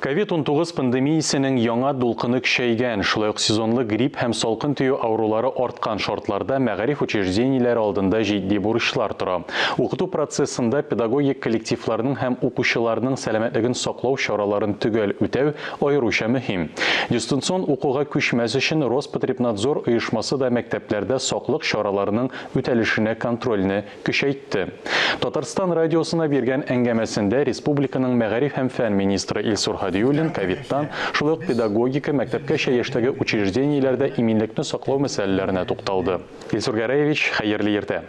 COVID-19 пандемиясының яңа дулкыны көчәйгән, шулай ук сезонлы грипп һәм салкын тию аурулары арткан шартларда мәгариф учреждениеләре алдында җитди бурычлар тора. Укыту процессында педагогик коллективларның һәм укучыларның сәламәтлеген саклау чараларын төгәл үтәү аеруча мөһим. Дистанцион укуга күчмәс өчен Роспотребнадзор оешмасы да мәктәпләрдә саклык чараларының үтәлешенә контрольне көчәйтте. Татарстан радиосына биргән әңгәмәсендә республиканың мәгариф һәм фән министры Илсур Хадиуллин ковидтан, шулай ук педагогика мәктәпкәчә яшьтәге учреждениеләрдә иминлекне саклау мәсьәләләренә тукталды. Илсур Гәрәевич, хәерле иртә.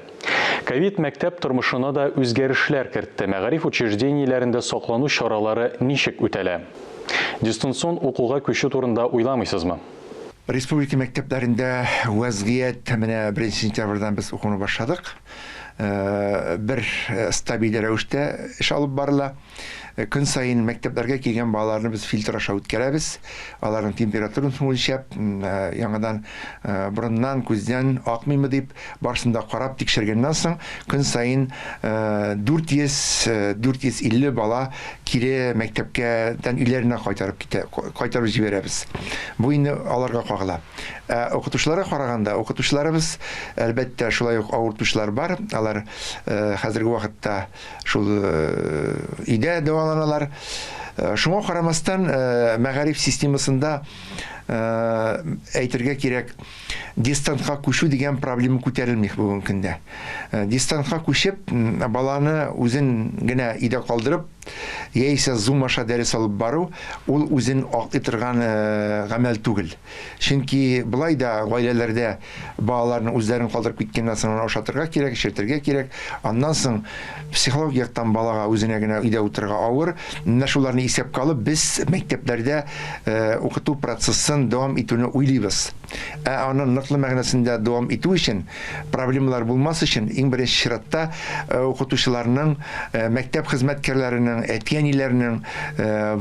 Ковид мәктәп тормышына да үзгәрешләр кертте. Мәгариф учреждениеләрендә саклану чаралары ничек үтәлә? Дистанцион укуга күчү турында уйламыйсызмы? Республика мәктәпләрендә вазгыять менә 1 сентябрьдән без укуны башладык. Бер стабиль рәвештә эш алып барыла. Көн сайын мәктәпләргә килгән балаларны без фильтр аша үткәрәбез. Аларның температурасын үлчәп, яңадан борыннан, күздән акмыймы дип, барсында карап тикшергәннән соң, көн сайын 450 бала кире мәктәпкәдән өйләренә кайтарып җибәрәбез. Бу инде аларга кагыла. Укытучыларга караганда, укытучыларыбыз әлбәттә шулай ук авыртучылар бар. Алар хәзерге вакытта шул өйдә дәваланалар. Шуңа карамастан мәгариф системасында әйтергә кирәк, дистантка күчү дигән проблема күтәрелми бүгенге көндә. Дистантка күчеп, баланы үзен генә өйдә калдырып, яисә Zoom аша дәрес алып бару, ул үзен аклый торган гамәл түгел. Чөнки булай да гаиләләрдә балаларны үзләрен калдырып киткәннән соң ашатырга кирәк, эшертергә кирәк. Аннан соң психологиятан балага үзенә генә өйдә утырырга авыр. Менә шуларны исәпкә алып, без мәктәпләрдә укыту процессын дәвам итүне уйлыйбыз. Аның ныклы мәгънәсендә дәвам итү өчен, проблемалар булмас өчен, иң беренче чиратта укытучыларның, мәктәп хезмәткәрләренең, әтиәниләрнең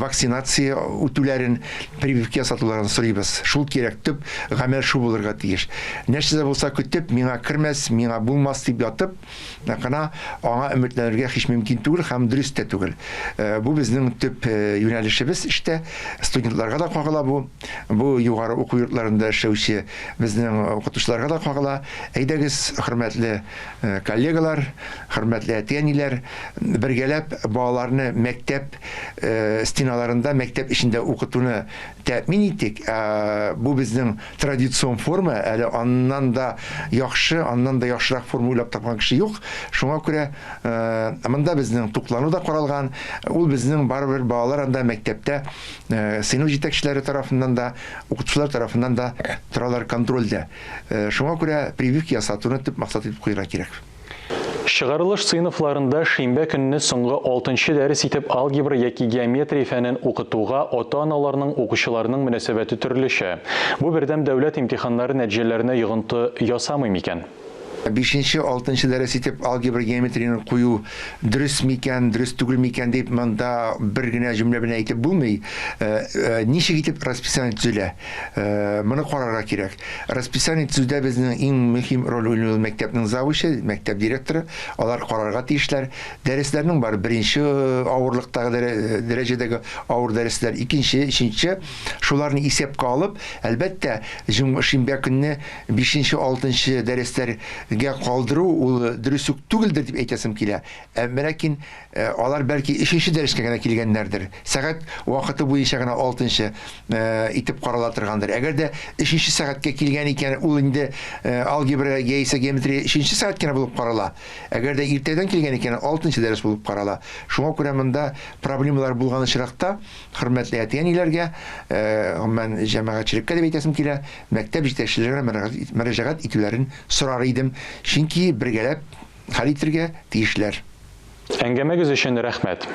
вакцинация үтүләрен, прививка сатуларын сорыйбыз. Шул кирәк, төп гамәл шу булырга тиеш. Нәрсә булса көтеп, миңа кермәс, миңа булмас дип ятып, аңа өметләнергә һич мөмкин түгел һәм дөрес тә түгел. Бу безнең төп юнәлешебез эштә. Студентларга да кагыла бу. Бу югары уку йортларында эшләүче безнең укытучыларга да кагыла. Әйдәгез, хөрмәтле коллегалар, хөрмәтле әтиәниләр, бергәләп балаларны мәктәп стеналарында, мәктәп эчендә укытуны тәэмин итик. Бу безнең традицион форма, әле аннан да яхшы, аннан да яхшырак форма уйлап тапкан кеше юк. Шуңа күрә монда безнең туклану да каралган. Ул безнең барыбер балалар анда мәктәптә сыйныф җитәкчеләре тарафыннан да, укытучылар тарафыннан да торалар контрольдә. Шуңа күрә прививка ясатуны төп максат итеп куярга кирәк. Чыгарылыш сыйныфларында шимбә көнне соңгы 6-нчы дәрес итеп алгебра яки геометрия фәнен укытуга ата-аналарның, укучыларның мөнәсәбәте төрлечә. Бу бердәм дәүләт имтиханнары нәтиҗәләренә йогынты ясамый микән? 5-6 дәрес итеп алгебра геометрияны кую дөрес микән, дөрес түгел микән дип монда бер генә җөмлә белән әйтеп булмый. Ничек итеп расписание төзелә? Моны карарга кирәк. Расписание төзүдә безнең иң мөһим роль уйный мәктәпнең завучы, мәктәп директоры. Алар карарга тиешләр. Дәресләрнең бар беренче авырлыктагы дәрәҗәдәге авыр дәресләр, икенче, өченче, шуларны исәпкә алып, әлбәттә, шимбә көнне 5-6 дәресләр калдыру ул дөрес түгелдер дип әйтәсем килә. Ләкин алар бәлки 3-нче дәрескә генә килгәннәрдер. Сәгать вакыты буенча гына 6-нчы итеп карала торгандыр. Әгәр дә 3-нче сәгатькә килгән икән, ул инде алгебра яисә геометрия 3-нче сәгатькә генә булып карала. Әгәр дә иртәдән килгән икән, 6-нчы дәрес булып карала. Шуңа күрә монда проблемалар булган очракта, хөрмәтле әтиәниләргә, мен җәмәгатьчелеккә дип әйтәсем килә, мәктәп җитәкчеләренә мөрәҗәгать итүләрен сорар идем. Чөнки бергәләп хәл итәргә тиешләр. Әңгәмәгез өчен рәхмәт.